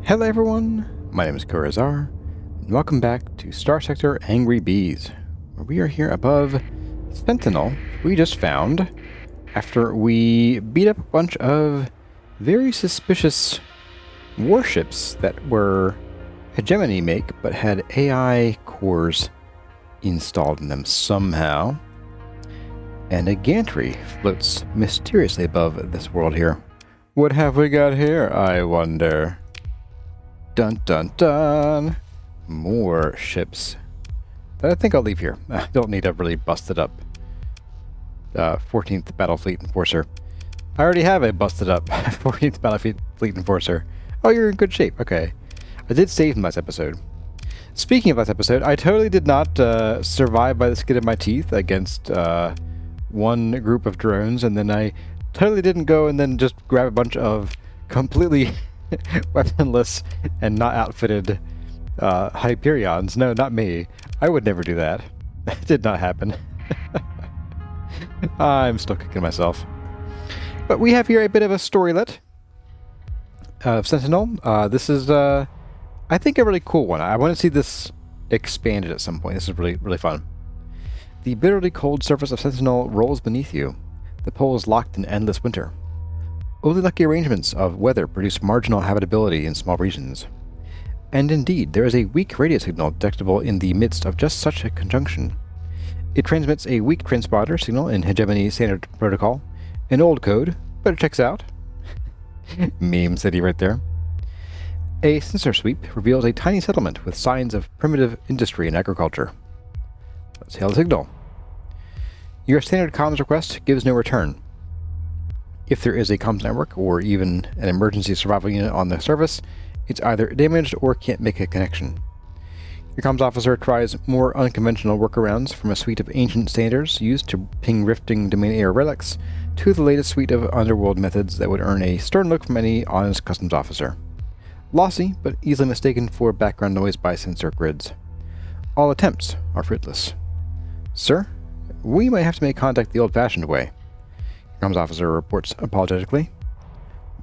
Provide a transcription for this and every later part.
Hello everyone, my name is Kurazar, and welcome back to Starsector Angry Bees, where we are here above Sentinel, we just found, after we beat up a bunch of very suspicious warships that were hegemony make, but had AI cores installed in them somehow. And a gantry floats mysteriously above this world here. What have we got here, I wonder? Dun dun dun! More ships. That I think I'll leave here. I don't need a really busted up 14th Battle Fleet Enforcer. I already have a busted up 14th Battle Fleet Enforcer. Oh, you're in good shape. Okay. I did save in last episode. Speaking of last episode, I totally did not survive by the skin of my teeth against one group of drones, and then I totally didn't go and then just grab a bunch of completely weaponless and not outfitted Hyperions. No, not me. I would never do that. That did not happen. I'm still kicking myself. But we have here a bit of a storylet of Sentinel. This is, I think, a really cool one. I want to see this expanded at some point. This is really, really fun. The bitterly cold surface of Sentinel rolls beneath you. The pole is locked in endless winter. Only lucky arrangements of weather produce marginal habitability in small regions. And indeed, there is a weak radio signal detectable in the midst of just such a conjunction. It transmits a weak transponder signal in Hegemony Standard Protocol, an old code, but it checks out. Meme city right there. A sensor sweep reveals a tiny settlement with signs of primitive industry and agriculture. Let's hail the signal. Your standard comms request gives no return. If there is a comms network or even an emergency survival unit on the surface, it's either damaged or can't make a connection. Your comms officer tries more unconventional workarounds from a suite of ancient standards used to ping rifting domain air relics to the latest suite of underworld methods that would earn a stern look from any honest customs officer. Lossy, but easily mistaken for background noise by sensor grids. All attempts are fruitless. Sir, we might have to make contact the old-fashioned way. Your comms officer reports apologetically.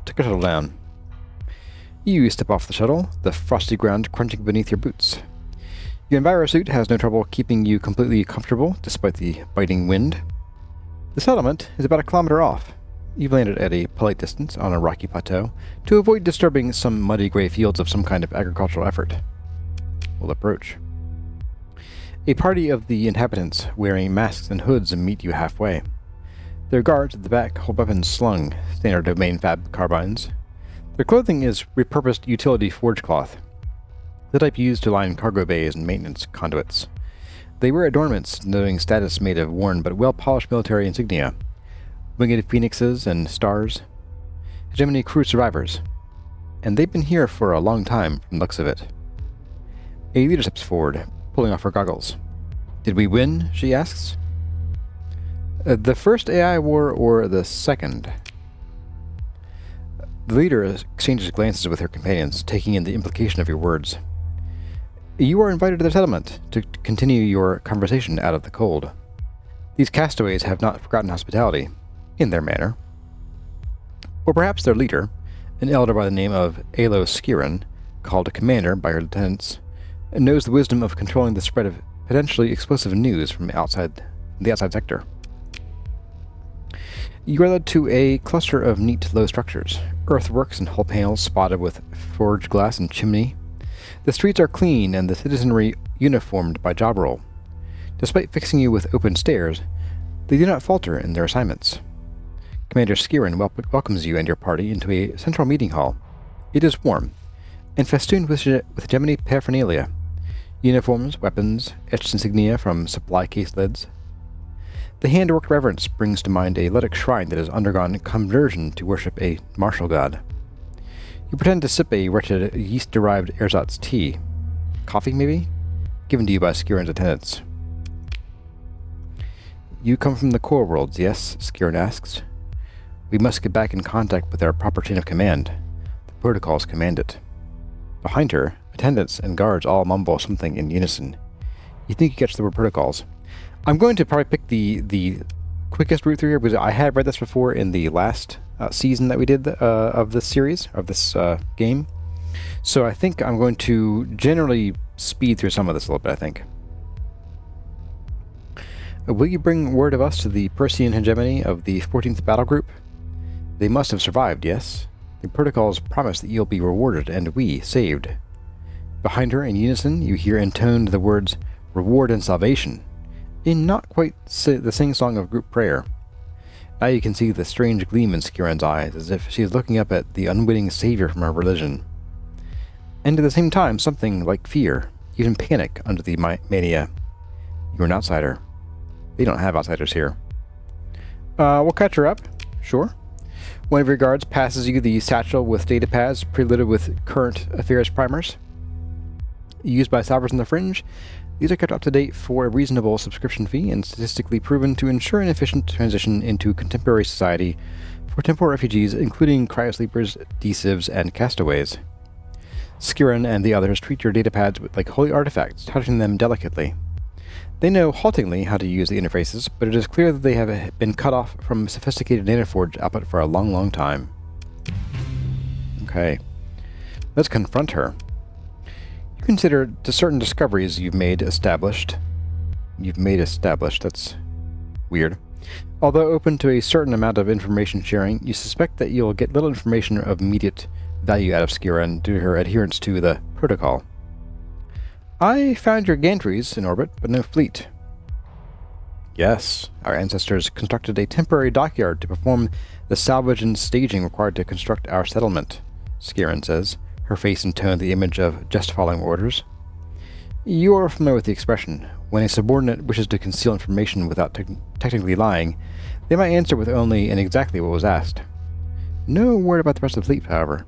Take a shuttle down. You step off the shuttle, the frosty ground crunching beneath your boots. Your envirosuit has no trouble keeping you completely comfortable despite the biting wind. The settlement is about a kilometer off. You've landed at a polite distance on a rocky plateau to avoid disturbing some muddy gray fields of some kind of agricultural effort. We'll approach. A party of the inhabitants wearing masks and hoods meet you halfway. Their guards at the back hold weapons slung, standard domain fab carbines. Their clothing is repurposed utility forge cloth, the type used to line cargo bays and maintenance conduits. They wear adornments denoting status made of worn but well-polished military insignia, winged phoenixes and stars, hegemony crew survivors, and they've been here for a long time from the looks of it. A leader steps forward, pulling off her goggles. Did we win? She asks. The first AI war or the second? The leader exchanges glances with her companions, taking in the implication of your words. You are invited to the settlement to continue your conversation out of the cold. These castaways have not forgotten hospitality, in their manner. Or perhaps their leader, an elder by the name of Alo Skirin, called a commander by her lieutenants, knows the wisdom of controlling the spread of potentially explosive news from the outside sector. You are led to a cluster of neat low structures, earthworks and hull panels spotted with forged glass and chimney. The streets are clean and the citizenry uniformed by job role. Despite fixing you with open stairs, they do not falter in their assignments. Commander Skirin welcomes you and your party into a central meeting hall. It is warm, and festooned with hegemony paraphernalia. Uniforms, weapons, etched insignia from supply case lids. The hand-worked reverence brings to mind a Luddic shrine that has undergone conversion to worship a martial god. You pretend to sip a wretched yeast-derived ersatz tea. Coffee, maybe? Given to you by Skirin's attendants. You come from the core worlds, yes? Skirin asks. We must get back in contact with our proper chain of command. The protocols command it. Behind her, attendants and guards all mumble something in unison. You think you catch the word protocols. I'm going to probably pick the quickest route through here because I had read this before in the last season that we did of this series, of this game. So I think I'm going to generally speed through some of this a little bit, I think. Will you bring word of us to the Persian hegemony of the 14th Battle Group? They must have survived, yes? The protocols promise that you'll be rewarded and we saved. Behind her, in unison, you hear intoned the words, reward and salvation, in not quite the sing-song of group prayer. Now you can see the strange gleam in Skiren's eyes, as if she is looking up at the unwitting savior from her religion. And at the same time, something like fear, even panic, under the mania. You're an outsider. They don't have outsiders here. We'll catch her up. Sure. One of your guards passes you the satchel with datapads preloaded with current affairs primers. Used by Salvers on the Fringe, these are kept up to date for a reasonable subscription fee and statistically proven to ensure an efficient transition into contemporary society for temporal refugees, including cryosleepers, D-civs, and castaways. Skiren and the others treat your datapads like holy artifacts, touching them delicately. They know haltingly how to use the interfaces, but it is clear that they have been cut off from sophisticated nanoforge output for a long, long time. Okay. Let's confront her. You consider the certain discoveries you've made established. That's weird. Although open to a certain amount of information sharing, you suspect that you'll get little information of immediate value out of Skiren due to her adherence to the protocol. I found your gantries in orbit, but no fleet. Yes, our ancestors constructed a temporary dockyard to perform the salvage and staging required to construct our settlement, Skiren says, her face and tone the image of just following orders. You are familiar with the expression, when a subordinate wishes to conceal information without technically lying, they might answer with only and exactly what was asked. No word about the rest of the fleet, however.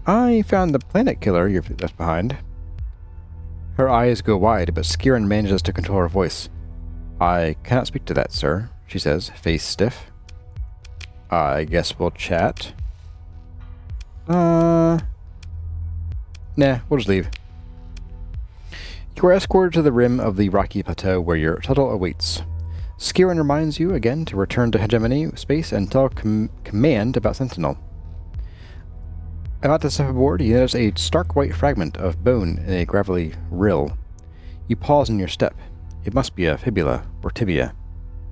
I found the planetkiller you left behind. Her eyes go wide, but Skiren manages to control her voice. I cannot speak to that, sir, she says, face stiff. I guess we'll chat. Nah, we'll just leave. You are escorted to the rim of the rocky plateau where your shuttle awaits. Skiren reminds you again to return to hegemony space and tell command about Sentinel. About to step aboard, you notice a stark white fragment of bone in a gravelly rill. You pause in your step. It must be a fibula or tibia.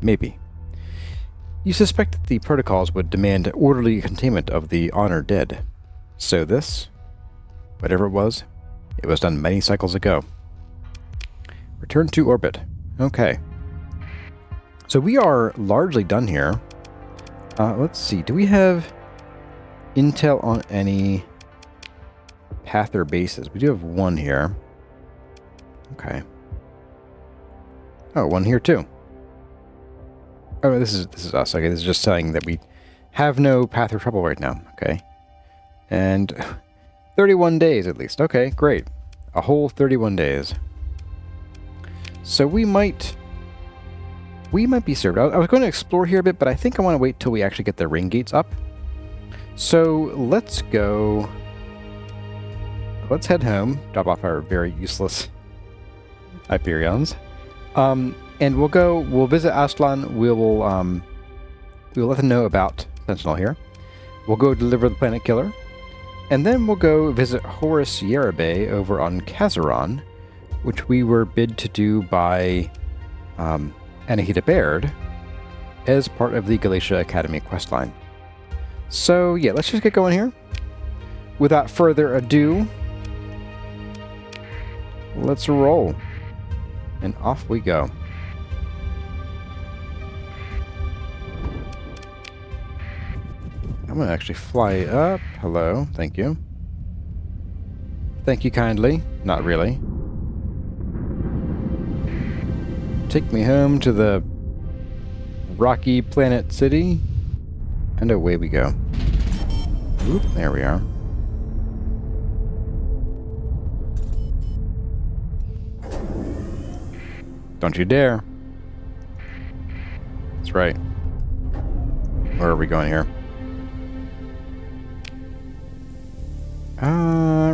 Maybe. You suspect that the protocols would demand orderly containment of the honored dead. So this, whatever it was done many cycles ago. Return to orbit. Okay. So we are largely done here. Let's see. Do we have intel on any path or bases? We do have one here. Okay. Oh, one here too. Oh, this is us. Okay, this is just saying that we have no path or trouble right now. Okay. And 31 days at least. Okay, great. A whole 31 days. So we might be served. I was going to explore here a bit, but I think I want to wait till we actually get the ring gates up. So let's go. Let's head home. Drop off our very useless Hyperions. And we'll visit Aslan. We'll let them know about Sentinel here. We'll go deliver the planetkiller. And then we'll go visit Horus Yerabe over on Kazaron, which we were bid to do by Anahita Baird as part of the Galatia Academy questline. So yeah, let's just get going here. Without further ado, let's roll. And off we go. I'm going to actually fly up. Hello. Thank you. Thank you kindly. Not really. Take me home to the rocky planet city. And away we go. Oop, there we are. Don't you dare. That's right. Where are we going here?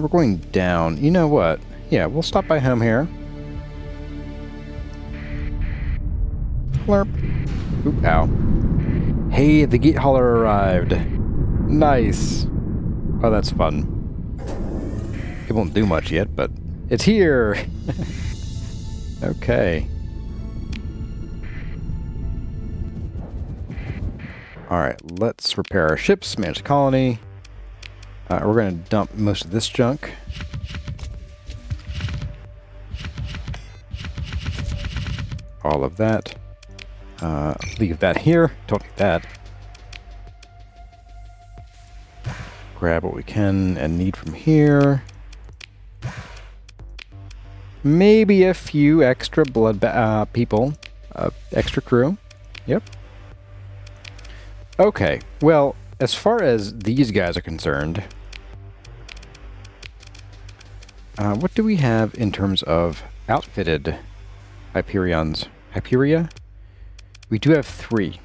We're going down. You know what? Yeah, we'll stop by home here. Flurp. Oop, ow. Hey, the gate hauler arrived. Nice. Oh, that's fun. It won't do much yet, but it's here! Okay. Alright, let's repair our ships, manage the colony. We're going to dump most of this junk. All of that. Leave that here. Don't need that. Grab what we can and need from here. Maybe a few extra blood people. Extra crew. Yep. Okay, well, as far as these guys are concerned, what do we have in terms of outfitted Hyperions? Hyperia? We do have 3.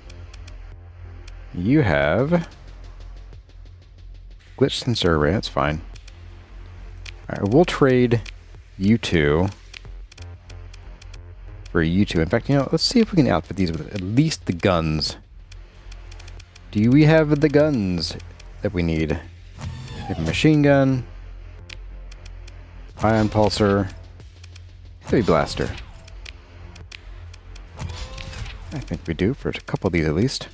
You have glitch sensor array, that's fine. Alright, we'll trade you 2 for you 2. In fact, you know, let's see if we can outfit these with at least the guns. Do we have the guns that we need? We have a machine gun, ion pulsar, heavy blaster. I think we do for a couple of these at least.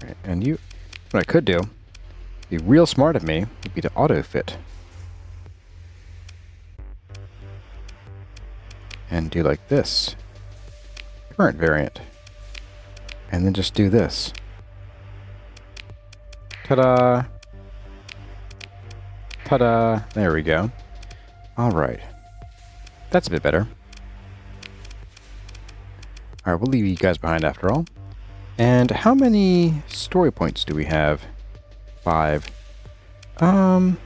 Right, and you, what I could do, be real smart of me, would be to auto fit. And do like this. Current variant. And then just do this. Ta-da! Ta-da! There we go. Alright. That's a bit better. Alright, we'll leave you guys behind after all. And how many story points do we have? 5. I'll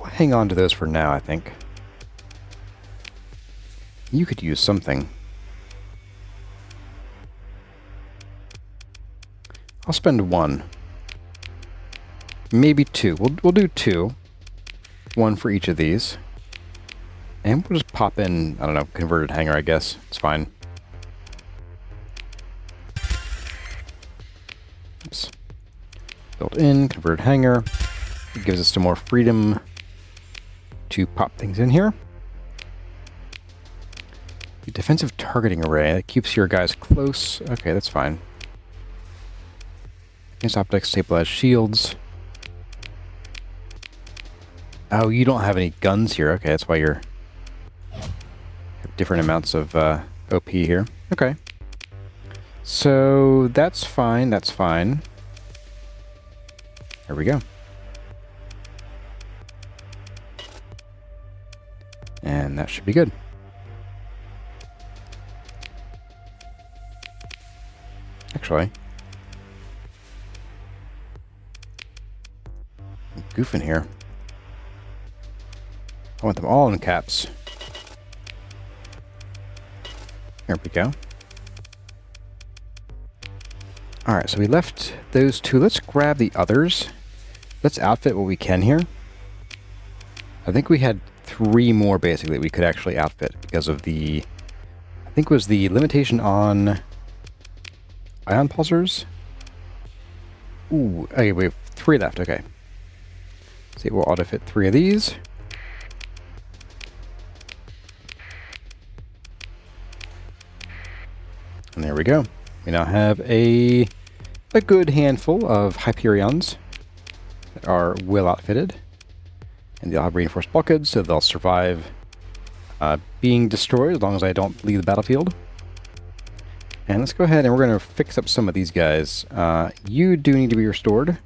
hang on to those for now, I think. You could use something. I'll spend 1. Maybe 2. We'll do 2. 1 for each of these. And we'll just pop in, I don't know, converted hangar, I guess. It's fine. Oops. Built in, converted hangar. It gives us some more freedom to pop things in here. The defensive targeting array, that keeps your guys close. Okay, that's fine. Against optics, stabilized shields. Oh, you don't have any guns here. Okay, that's why you're different amounts of OP here. Okay. So that's fine, that's fine. There we go. And that should be good. Actually, I'm goofing here. I want them all in caps. There we go. Alright, so we left those 2. Let's grab the others. Let's outfit what we can here. I think we had 3 more, basically, we could actually outfit because of the... I think it was the limitation on ion pulsars. Ooh, okay, we have 3 left, okay. Let's see, we'll auto-fit 3 of these. And there we go. We now have a good handful of Hyperions that are well outfitted. And they'll have reinforced bulkheads, so they'll survive being destroyed as long as I don't leave the battlefield. And let's go ahead and we're going to fix up some of these guys. You do need to be restored.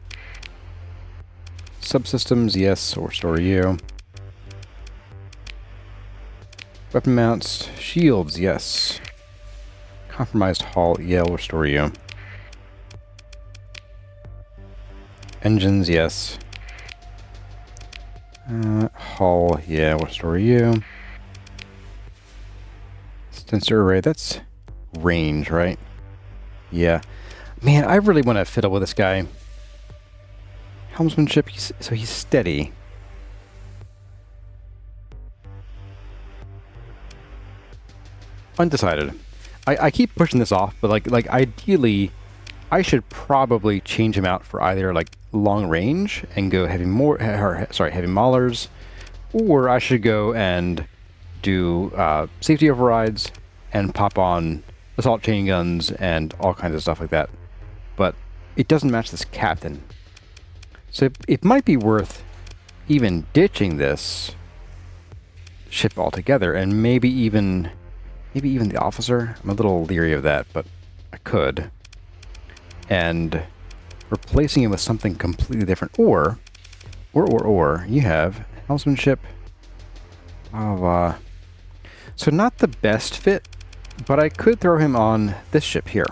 Subsystems, yes, or restore you. Weapon mounts, shields, yes. Compromised hull, yeah, we'll restore you. Engines, yes. Hull, yeah, we'll restore you. Sensor array, that's range, right? Yeah. Man, I really want to fiddle with this guy. Helmsmanship, so he's steady. Undecided. I keep pushing this off, but like ideally, I should probably change him out for either like long range and go heavy maulers, or I should go and do safety overrides and pop on assault chain guns and all kinds of stuff like that. But it doesn't match this captain. So it might be worth even ditching this ship altogether, and maybe even the officer. I'm a little leery of that, but I could. And replacing it with something completely different. Or you have helmsmanship of so not the best fit, but I could throw him on this ship here.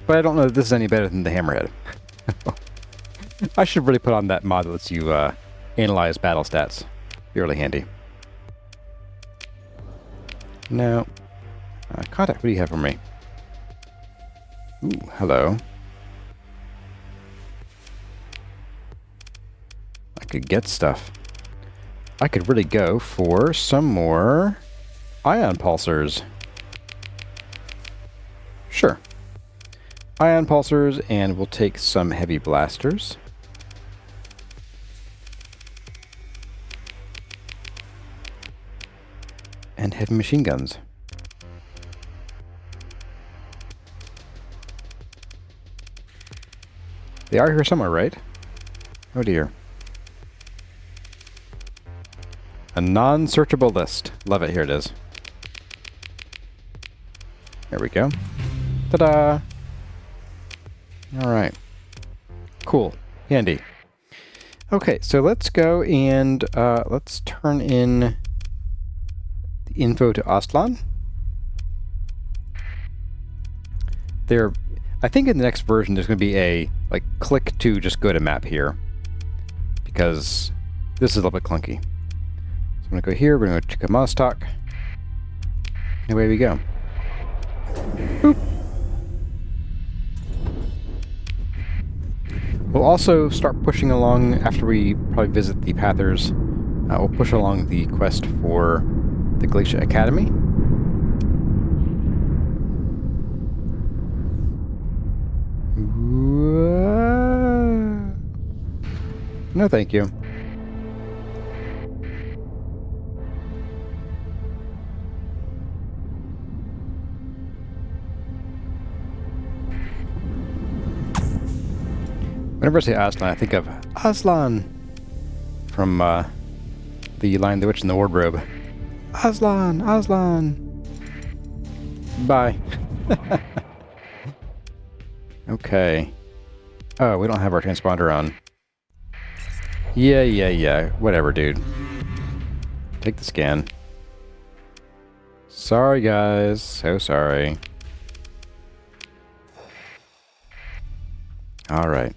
But I don't know that this is any better than the Hammerhead. I should really put on that mod that lets you analyze battle stats. Be really handy. Now, contact, what do you have for me? Ooh, hello. I could get stuff. I could really go for some more ion pulsars. Sure. Ion pulsars, and we'll take some heavy blasters. And heavy machine guns. They are here somewhere, right? Oh dear. A non-searchable list. Love it. Here it is. There we go. Ta-da! Alright. Cool. Handy. Okay, so let's go and let's turn in the info to Aslan. I think in the next version there's going to be a click to just go to map here, because this is a little bit clunky. So I'm going to go here, we're going to go check a Mostalk, and away we go. Boop. We'll also start pushing along after we probably visit the Pathers. We'll push along the quest for the Glacier Academy. No, thank you. Whenever I say Aslan, I think of Aslan from the Lion, the Witch, and the Wardrobe. Aslan, Aslan. Bye. Okay. Oh, we don't have our transponder on. Yeah. Whatever, dude. Take the scan. Sorry, guys. So sorry. Alright.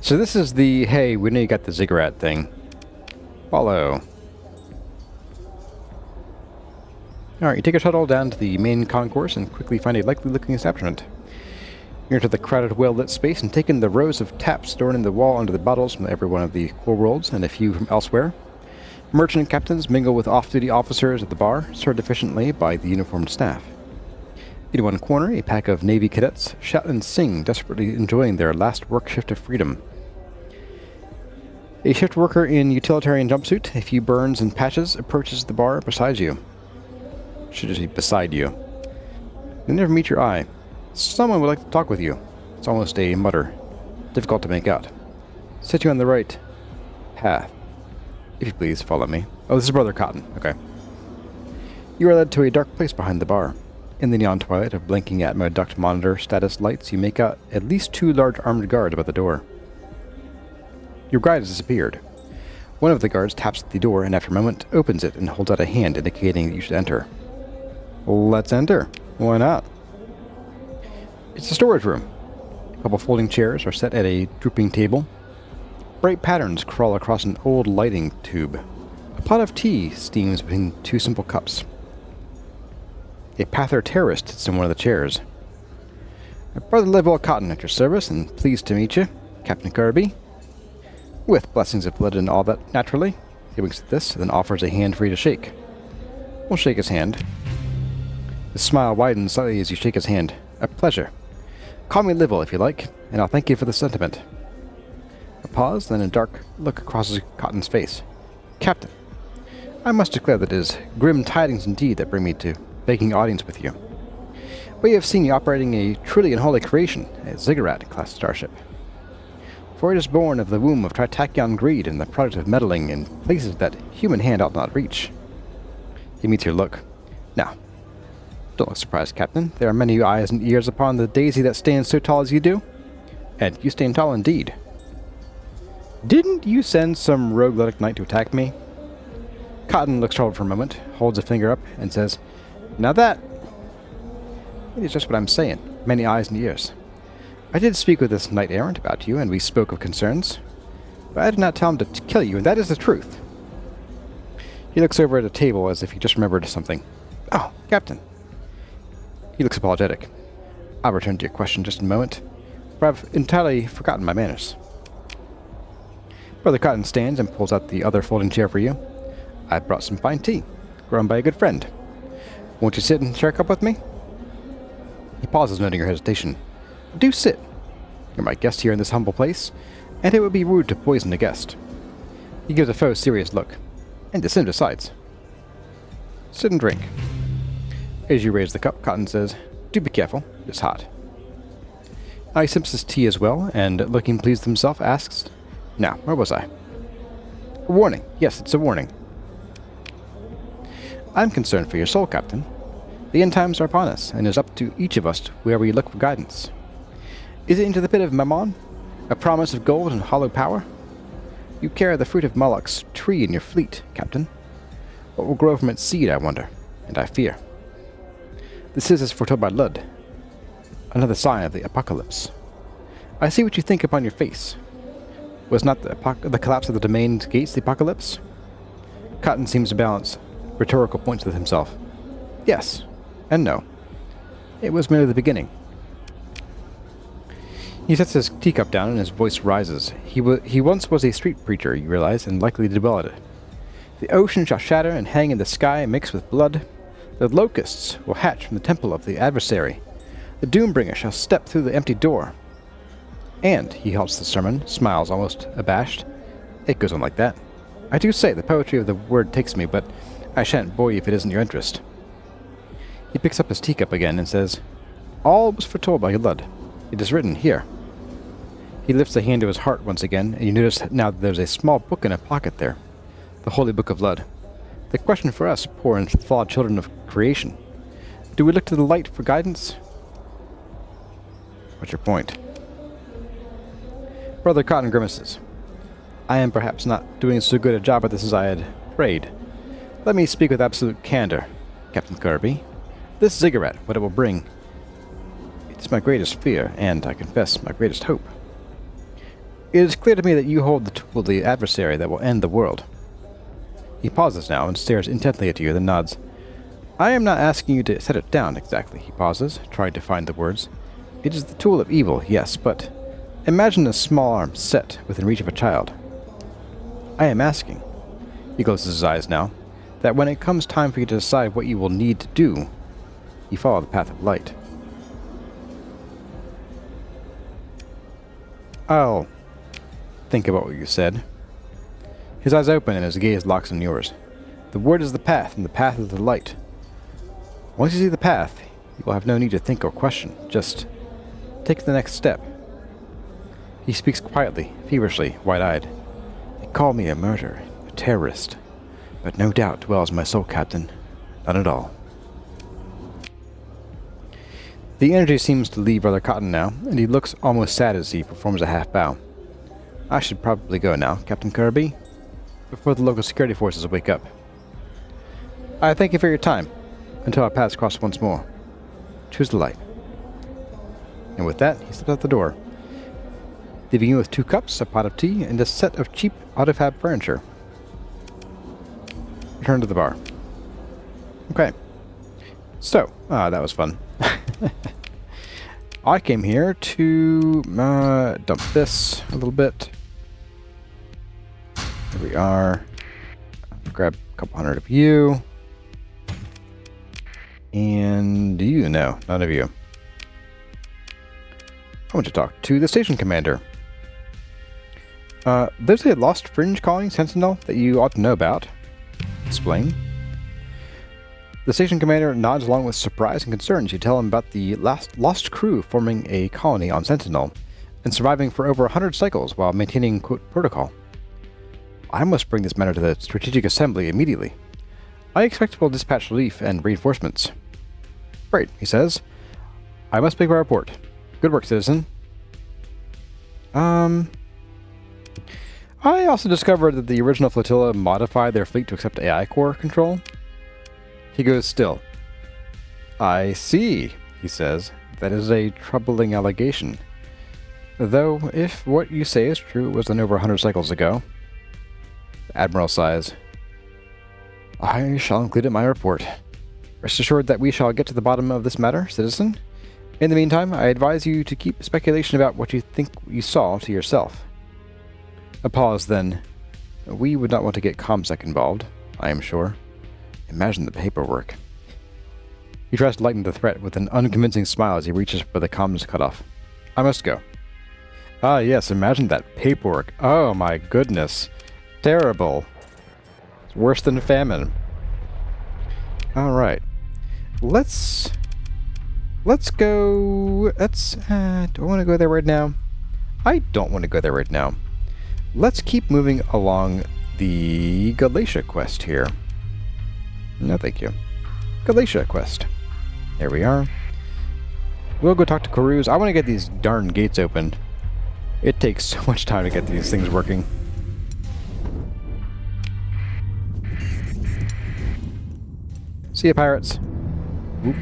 So this is the, hey, we know you got the ziggurat thing. Follow. Alright, you take a shuttle down to the main concourse and quickly find a likely-looking establishment. You enter the crowded, well-lit space and take in the rows of taps stored in the wall under the bottles from every one of the core worlds and a few from elsewhere. Merchant captains mingle with off-duty officers at the bar, served efficiently by the uniformed staff. In one corner, a pack of Navy cadets shout and sing, desperately enjoying their last work shift of freedom. A shift worker in utilitarian jumpsuit, a few burns and patches, approaches the bar beside you. Should just be beside you. They never meet your eye. Someone would like to talk with you. It's almost a mutter, difficult to make out. Set you on the right path. If you please, follow me. Oh, this is Brother Cotton. Okay. You are led to a dark place behind the bar. In the neon twilight of blinking Atmo duct monitor status lights, you make out at least 2 large armed guards about the door. Your guide has disappeared. One of the guards taps at the door and after a moment opens it and holds out a hand indicating that you should enter. Let's enter. Why not? It's a storage room. A couple folding chairs are set at a drooping table. Bright patterns crawl across an old lighting tube. A pot of tea steams between 2 simple cups. A Pather terrorist sits in one of the chairs. Brother Level Cotton at your service, and pleased to meet you, Captain Kirby. With blessings of blood and all that, naturally. He winks at this, then offers a hand for you to shake. We'll shake his hand. His smile widens slightly as you shake his hand. A pleasure. Call me Livel if you like, and I'll thank you for the sentiment. A pause, then a dark look crosses Cotton's face. Captain, I must declare that it is grim tidings indeed that bring me to begging audience with you. We have seen you operating a truly unholy creation, a Ziggurat-class starship. For it is born of the womb of Tritachyon greed and the product of meddling in places that human hand ought not reach. He meets your look. Now, don't look surprised, Captain. There are many eyes and ears upon the daisy that stands so tall as you do. And you stand tall indeed. Didn't you send some rogue Luddic knight to attack me? Cotton looks troubled for a moment, holds a finger up, and says, Now that... It is just what I'm saying. Many eyes and ears. I did speak with this knight-errant about you, and we spoke of concerns. But I did not tell him to kill you, and that is the truth. He looks over at a table as if he just remembered something. Oh, Captain. He looks apologetic. I'll return to your question just in a moment, for I've entirely forgotten my manners. Brother Cotton stands and pulls out the other folding chair for you. I've brought some fine tea, grown by a good friend. Won't you sit and share a cup with me? He pauses, noting your hesitation. Do sit. You're my guest here in this humble place, and it would be rude to poison a guest. He gives a faux serious look, and the sin decides. Sit and drink. As you raise the cup, Cotton says, Do be careful, it's hot. He sips his tea as well, and looking pleased himself, asks, Now, where was I? A warning. Yes, it's a warning. I'm concerned for your soul, Captain. The end times are upon us, and it is up to each of us where we look for guidance. Is it into the pit of Mammon? A promise of gold and hollow power? You carry the fruit of Moloch's tree in your fleet, Captain. What will grow from its seed, I wonder, and I fear. This is as foretold by Lud. Another sign of the apocalypse. I see what you think upon your face. Was not the collapse of the domain's gates the apocalypse? Cotton seems to balance rhetorical points with himself. Yes, and no. It was merely the beginning. He sets his teacup down and his voice rises. He once was a street preacher, you realize, and likely did well at it. The ocean shall shatter and hang in the sky mixed with blood. The locusts will hatch from the temple of the adversary. The doombringer shall step through the empty door. And, he halts the sermon, smiles almost abashed. It goes on like that. I do say, the poetry of the word takes me, but I shan't bore you if it isn't your interest. He picks up his teacup again and says, All was foretold by Lud. It is written here. He lifts a hand to his heart once again, and you notice now that there's a small book in a pocket there. The Holy Book of Lud. The question for us, poor and flawed children of creation. Do we look to the light for guidance? What's your point? Brother Cotton grimaces. I am perhaps not doing so good a job at this as I had prayed. Let me speak with absolute candor, Captain Kirby. This ziggurat, what it will bring, it's my greatest fear, and, I confess, my greatest hope. It is clear to me that you hold the tool of the adversary that will end the world. He pauses now and stares intently at you, then nods. I am not asking you to set it down exactly, he pauses, trying to find the words. It is the tool of evil, yes, but imagine a small arm set within reach of a child. I am asking, he closes his eyes now, that when it comes time for you to decide what you will need to do, you follow the path of light. I'll think about what you said. His eyes open and his gaze locks on yours. The word is the path, and the path is the light. Once you see the path, you will have no need to think or question. Just take the next step. He speaks quietly, feverishly, wide-eyed. They call me a murderer, a terrorist, but no doubt dwells my soul, Captain. None at all. The energy seems to leave Brother Cotton now, and he looks almost sad as he performs a half-bow. I should probably go now, Captain Kirby, before the local security forces wake up. I thank you for your time, until our paths cross once more. Choose the light. And with that, he steps out the door, leaving you with 2 cups, a pot of tea, and a set of cheap AutoFab furniture. Return to the bar. Okay. So, that was fun. I came here to dump this a little bit. Here we are. Grab a couple hundred of you. And you know, none of you. I want to talk to the station commander. There's a lost fringe colony, Sentinel, that you ought to know about. Explain. The station commander nods along with surprise and concern as you tell him about the lost crew forming a colony on Sentinel and surviving for over 100 cycles while maintaining, quote, protocol. I must bring this matter to the Strategic Assembly immediately. I expect we'll dispatch relief and reinforcements. Right, he says. I must make my report. Good work, citizen. I also discovered that the original flotilla modified their fleet to accept AI core control. He goes still. I see, he says. That is a troubling allegation. Though, if what you say is true, it was done over 100 cycles ago. The Admiral sighs. I shall include it in my report. Rest assured that we shall get to the bottom of this matter, citizen. In the meantime, I advise you to keep speculation about what you think you saw to yourself. A pause, then. We would not want to get ComSec involved, I am sure. Imagine the paperwork. He tries to lighten the threat with an unconvincing smile as he reaches for the comms cutoff. I must go. Ah, yes, imagine that paperwork. Oh my goodness. Terrible. It's worse than famine. Alright. Let's go... do I want to go there right now? I don't want to go there right now. Let's keep moving along the Galatia quest here. No, thank you. Galatia quest. There we are. We'll go talk to Karuz. I want to get these darn gates open. It takes so much time to get these things working. See ya, pirates. Whoop.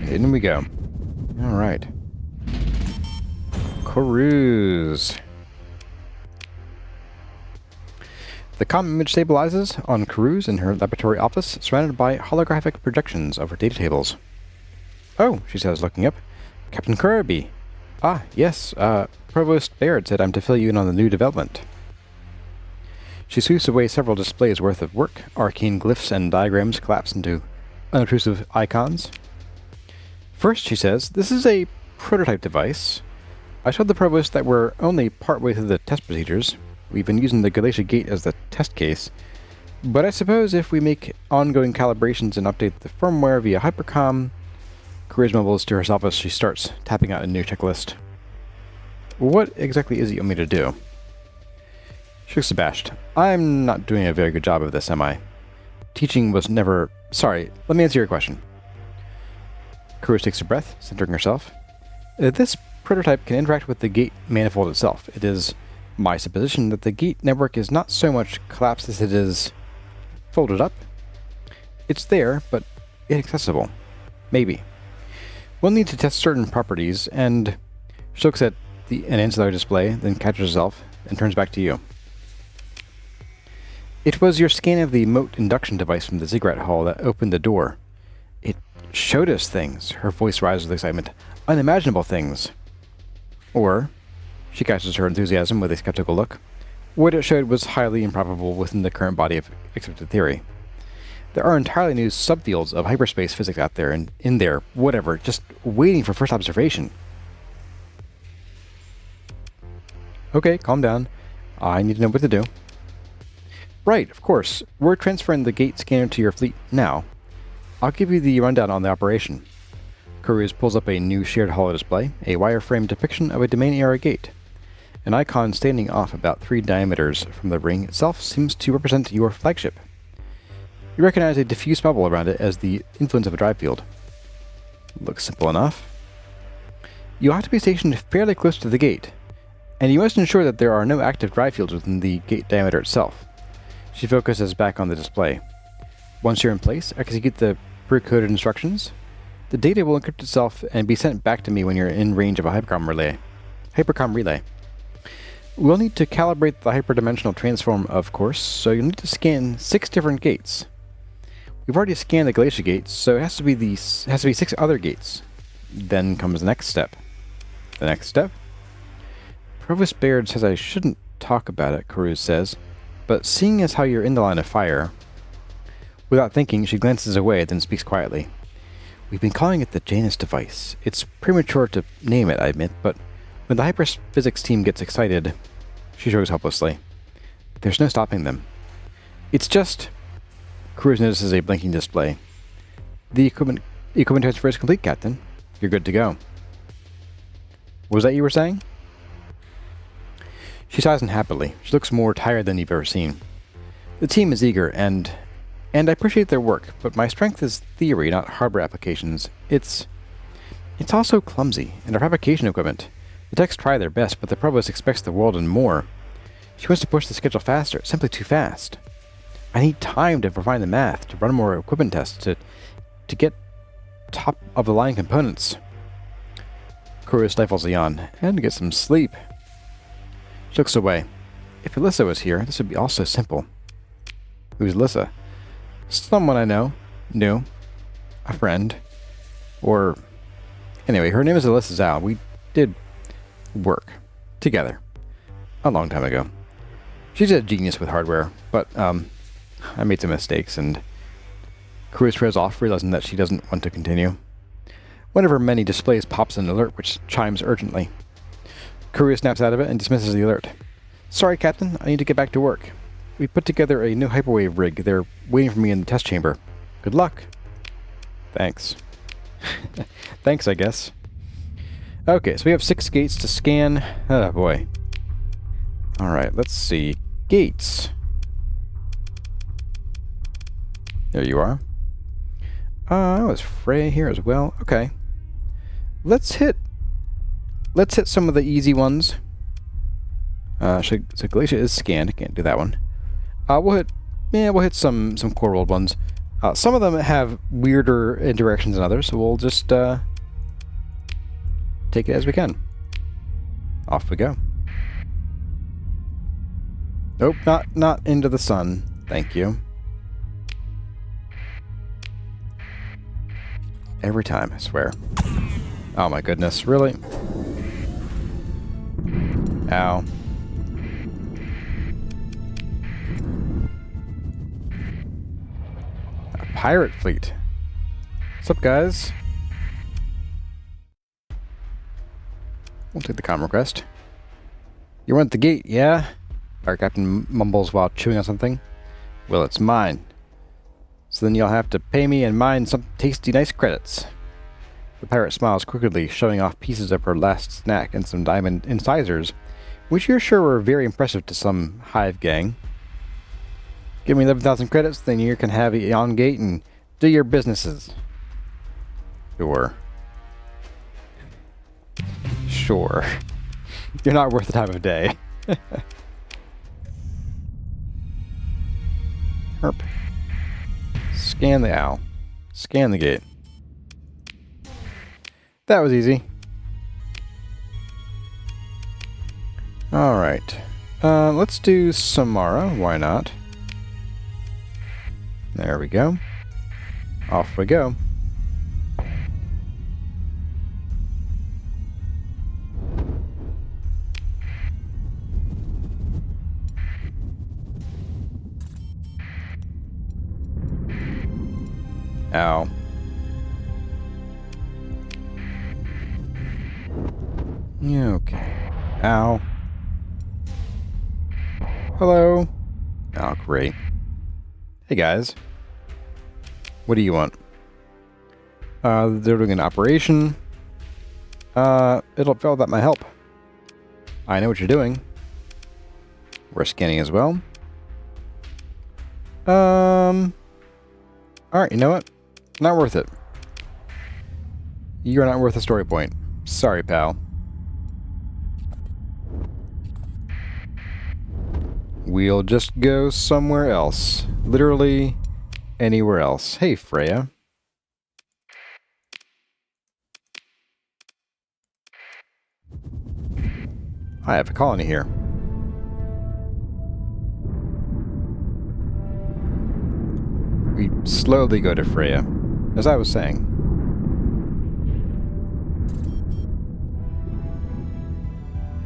In we go. Alright. Karuz. The comm image stabilizes on Karuz in her laboratory office, surrounded by holographic projections of her data tables. Oh, she says, looking up. Captain Kirby. Ah, yes, Provost Baird said I'm to fill you in on the new development. She sweeps away several displays worth of work. Arcane glyphs and diagrams collapse into unobtrusive icons. First, she says, this is a prototype device. I showed the Provost that we're only partway through the test procedures. We've been using the Galatia Gate as the test case. But I suppose if we make ongoing calibrations and update the firmware via hypercom... Karuz mumbles to herself as she starts tapping out a new checklist. What exactly is it you want me to do? She looks abashed. I'm not doing a very good job of this, am I? Teaching was never... Sorry, let me answer your question. Karuz takes a breath, centering herself. This prototype can interact with the gate manifold itself. It is my supposition that the gate network is not so much collapsed as it is folded up. It's there, but inaccessible. Maybe. We'll need to test certain properties, and she looks at an ancillary display, then catches herself, and turns back to you. It was your scan of the moat induction device from the Ziggurat Hall that opened the door. It showed us things. Her voice rises with excitement. Unimaginable things. Or, she catches her enthusiasm with a skeptical look, what it showed was highly improbable within the current body of accepted theory. There are entirely new subfields of hyperspace physics out there, and in there, whatever, just waiting for first observation. Okay, calm down. I need to know what to do. Right, of course. We're transferring the gate scanner to your fleet now. I'll give you the rundown on the operation. Karuz pulls up a new shared holo display, a wireframe depiction of a domain-era gate. An icon standing off about 3 diameters from the ring itself seems to represent your flagship. You recognize a diffuse bubble around it as the influence of a drive field. Looks simple enough. You have to be stationed fairly close to the gate, and you must ensure that there are no active drive fields within the gate diameter itself. She focuses back on the display. Once you're in place, execute the pre-coded instructions. The data will encrypt itself and be sent back to me when you're in range of a hypercom relay. We'll need to calibrate the hyperdimensional transform, of course, so you'll need to scan 6 different gates. We've already scanned the Galatia gates, so it has to be 6 other gates. Then comes the next step. The next step? Provost Baird says I shouldn't talk about it, Karuz says. but seeing as how you're in the line of fire, without thinking, she glances away, then speaks quietly. We've been calling it the Janus Device. It's premature to name it, I admit, but when the hyperphysics team gets excited, she shrugs helplessly. There's no stopping them. It's just... Cruz notices a blinking display. The equipment transfer is complete, Captain. You're good to go. What was that you were saying? She sighs unhappily. She looks more tired than you've ever seen. The team is eager, and I appreciate their work, but my strength is theory, not hardware applications. It's also clumsy, and our fabrication equipment. The techs try their best, but the Provost expects the world and more. She wants to push the schedule faster, simply too fast. I need time to refine the math, to run more equipment tests, to get top-of-the-line components. Kuru stifles a yawn, and to get some sleep. She looks away. If Alyssa was here, this would be all so simple. Who's Alyssa? Someone I know. Knew. A friend. Or... Anyway, her name is Alyssa Zhao. We did work. Together. A long time ago. She's a genius with hardware, but, I made some mistakes, and Kuru trails off, realizing that she doesn't want to continue. One of her many displays pops an alert which chimes urgently. Kuru snaps out of it and dismisses the alert. Sorry, Captain, I need to get back to work. We put together a new hyperwave rig. They're waiting for me in the test chamber. Good luck. Thanks. Thanks, I guess. Okay, so we have 6 gates to scan. Oh, boy. Alright, let's see. Gates. There you are. Was Freya here as well? Okay. Let's hit some of the easy ones. So Glacia is scanned. Can't do that one. We'll hit some core world ones. Some of them have weirder interactions than others, so we'll just take it as we can. Off we go. Nope, not into the sun. Thank you. Every time, I swear. Oh my goodness, really? Ow. A pirate fleet. What's up, guys? We'll take the comm request. You want the gate, yeah? Our captain mumbles while chewing on something. Well, it's mine. So then you'll have to pay me and mine some tasty nice credits. The pirate smiles crookedly, showing off pieces of her last snack and some diamond incisors, which you're sure were very impressive to some hive gang. Give me 11,000 credits, then you can have it on gate and do your businesses. Sure. Sure. You're not worth the time of day. Herp. Scan the owl. Scan the gate. That was easy. Alright. Let's do Samara. Why not? There we go. Off we go. Ow. Yeah, okay. Ow. Hello. Oh, great. Hey, guys. What do you want? They're doing an operation. It'll feel that might help. I know what you're doing. We're scanning as well. Alright, you know what? Not worth it. You're not worth a story point. Sorry, pal. We'll just go somewhere else. Literally anywhere else. Hey, Freya. I have a colony here. We slowly go to Freya, as I was saying.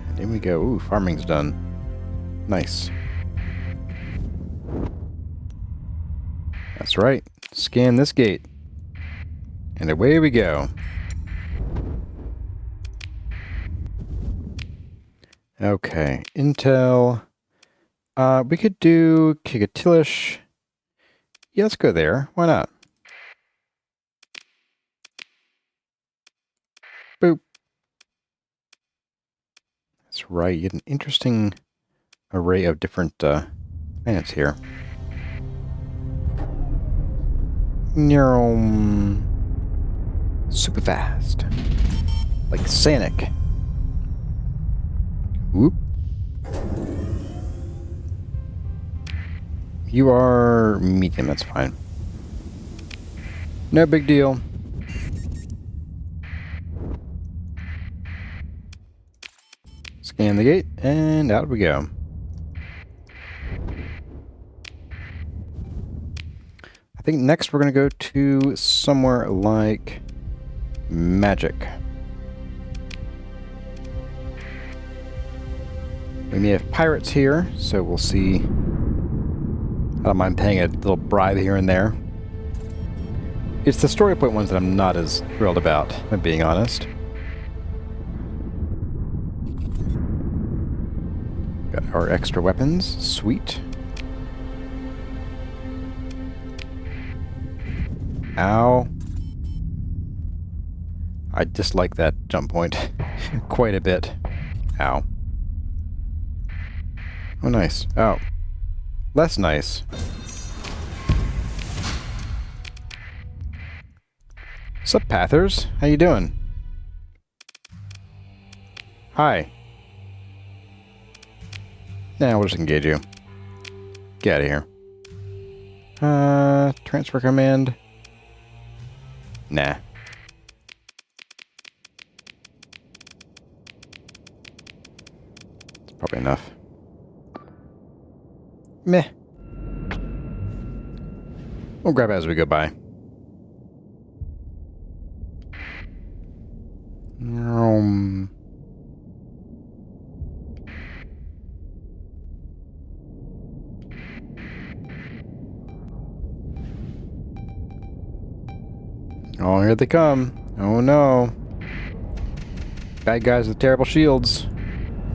And in we go. Ooh, farming's done. Nice. That's right. Scan this gate. And away we go. Okay. Intel. We could do Kigatilish. Yeah, let's go there. Why not? Boop. That's right. You get an interesting array of different planets here. Neural. Super fast. Like Sanic. Whoop. You are medium, that's fine. No big deal. Scan the gate, and out we go. I think next we're going to go to somewhere like Magic. We may have pirates here, so we'll see. I don't mind paying a little bribe here and there. It's the story point ones that I'm not as thrilled about, if I'm being honest. Got our extra weapons. Sweet. Ow. I dislike that jump point quite a bit. Ow. Oh, nice. Oh. Less nice. Sup, Pathers? How you doing? Hi. Nah, we'll just engage you. Get out of here. Transfer command. Nah. It's probably enough. Meh. We'll grab it as we go by. Oh, here they come. Oh no. Bad guys with terrible shields.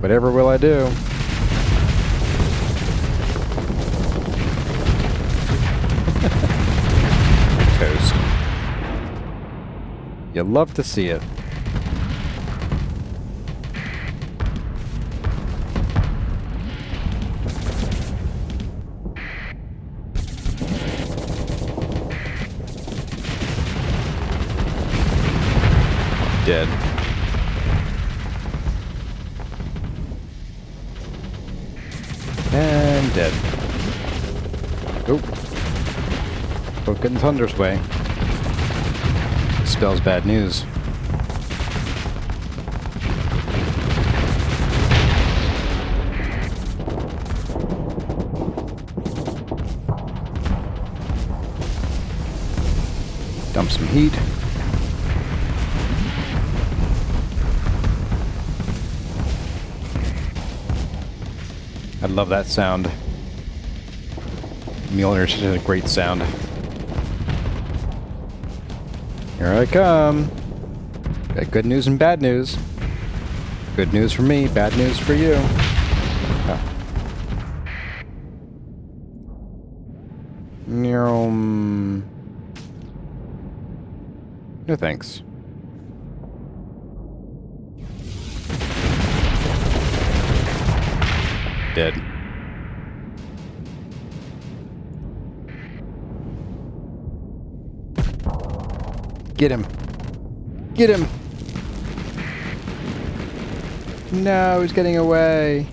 Whatever will I do? Toast. You love to see it. Dead. And dead. Oh. Don't get in Thunder's way. Spells bad news. Dump some heat. I love that sound. Mjolnir is a great sound. Here I come. Got good news and bad news. Good news for me, bad news for you. Oh. No thanks. Dead. Get him. Get him. No, he's getting away.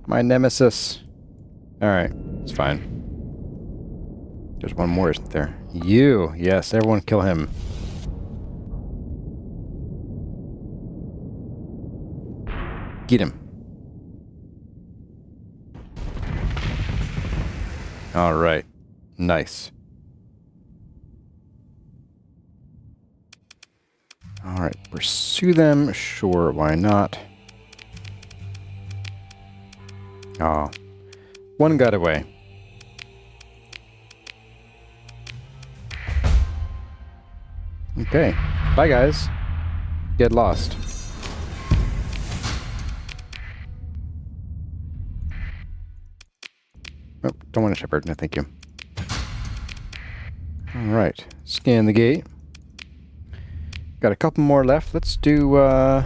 My nemesis. Alright, it's fine. There's one more, isn't there? You. Yes, everyone kill him. Get him. Alright. Nice. Alright, pursue them. Sure, why not? Oh. One got away. Okay. Bye, guys. Get lost. Oh, don't want a shepherd. No, thank you. Alright. Scan the gate. Got a couple more left. Let's do, probably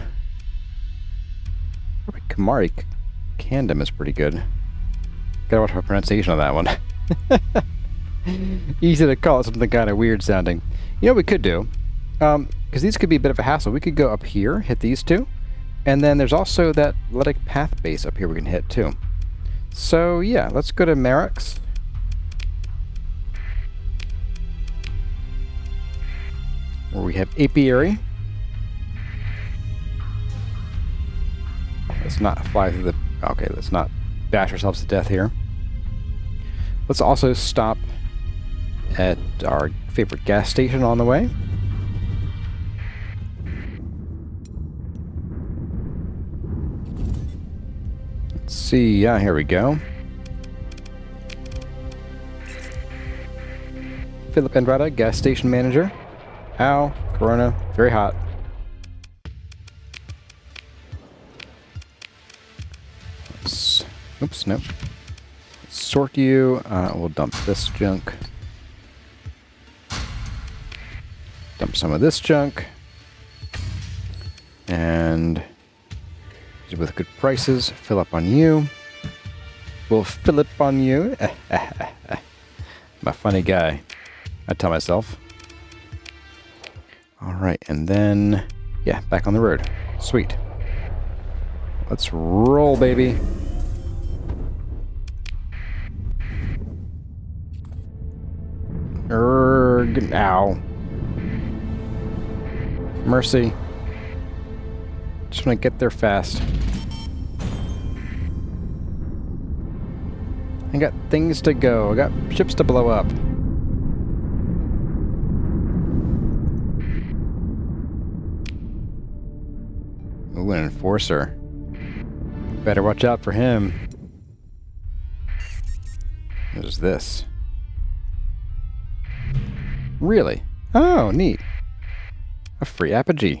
Kamari Kandam is pretty good. Gotta watch my pronunciation on that one. Easy to call it something kind of weird sounding. You know what we could do? Because these could be a bit of a hassle. We could go up here, hit these two. And then there's also that Luddic Path base up here we can hit too. So yeah, let's go to Merrick's. Where we have apiary. Let's not fly through the... Okay, let's not bash ourselves to death here. Let's also stop at our favorite gas station on the way. Let's see, yeah, here we go. Philip Andrada, gas station manager. Ow, Corona, very hot. Oops, nope. Sort you. We'll dump this junk. Dump some of this junk. And with good prices, fill up on you. We'll fill up on you. I'm a funny guy, I tell myself. Alright, and then, yeah, back on the road. Sweet. Let's roll, baby. Ow. Mercy. Just want to get there fast. I got things to go. I got ships to blow up. Ooh, an enforcer. Better watch out for him. What is this? Really? Oh, neat. A free apogee.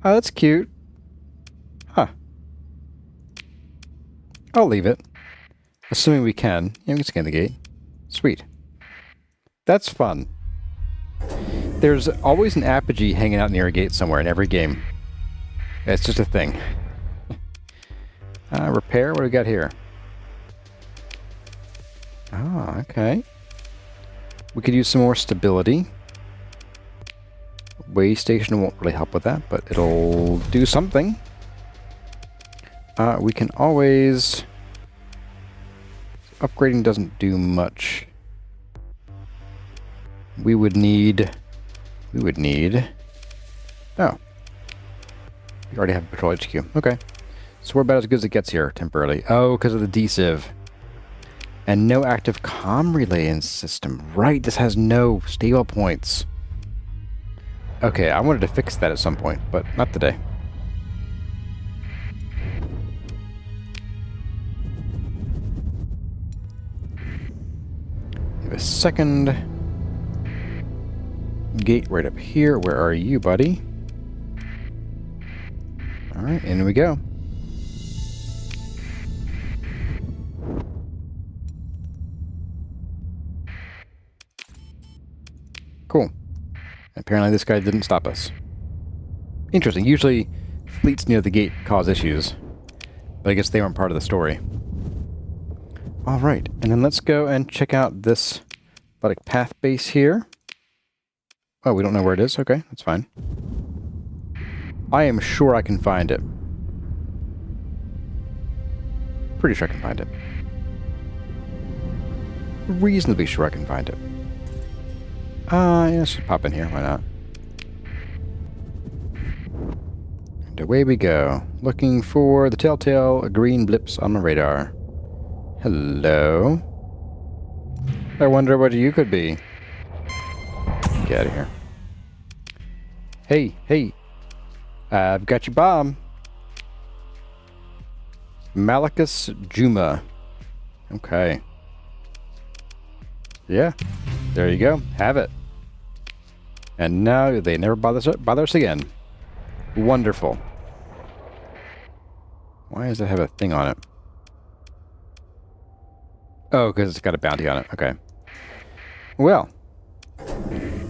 Oh, that's cute. Huh. I'll leave it. Assuming we can. Yeah, we can scan the gate. Sweet. That's fun. There's always an apogee hanging out near a gate somewhere in every game. It's just a thing. Repair? What do we got here? Oh, okay. We could use some more stability. Way station won't really help with that, but it'll do something. We can always... Upgrading doesn't do much. We would need... Oh. We already have a patrol HQ. Okay. So we're about as good as it gets here, temporarily. Oh, because of the D-Civ. And no active comm relay in system. Right, this has no stable points. Okay, I wanted to fix that at some point, but not today. We have a second gate right up here. Where are you, buddy? Alright, in we go. Cool. Apparently this guy didn't stop us. Interesting. Usually fleets near the gate cause issues. But I guess they weren't part of the story. Alright, and then let's go and check out this Luddic Path base here. Oh, we don't know where it is? Okay, that's fine. I am sure I can find it. Pretty sure I can find it. Reasonably sure I can find it. Yeah, let's just pop in here, why not? And away we go. Looking for the telltale green blips on the radar. Hello? I wonder what you could be. Get out of here. Hey, hey. I've got your bomb. Malachus Juma. Okay. Yeah. There you go. Have it. And now they never bother us again. Wonderful. Why does it have a thing on it? Oh, because it's got a bounty on it. Okay. Well,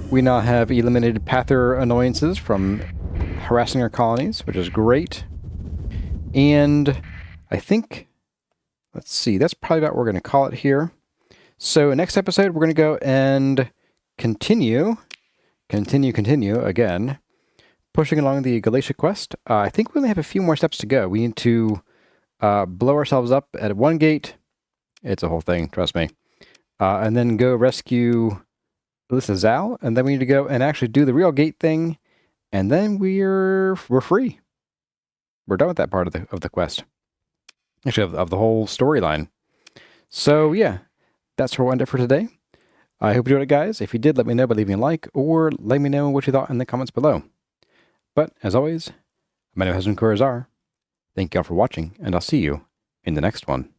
we now have eliminated Pather annoyances from harassing our colonies, which is great. And I think, let's see, that's probably about what we're going to call it here. So next episode, we're going to go and continue again, pushing along the Galatia quest. I think we only have a few more steps to go. We need to blow ourselves up at one gate. It's a whole thing, trust me. And then go rescue Alyssa Zal, and then we need to go and actually do the real gate thing, and then we're free. We're done with that part of the quest. Actually, of the whole storyline. So yeah, that's where we'll end it for today. I hope you enjoyed it, guys. If you did, let me know by leaving a like, or let me know what you thought in the comments below. But as always, my name is Hazard Kurazar. Thank you all for watching, and I'll see you in the next one.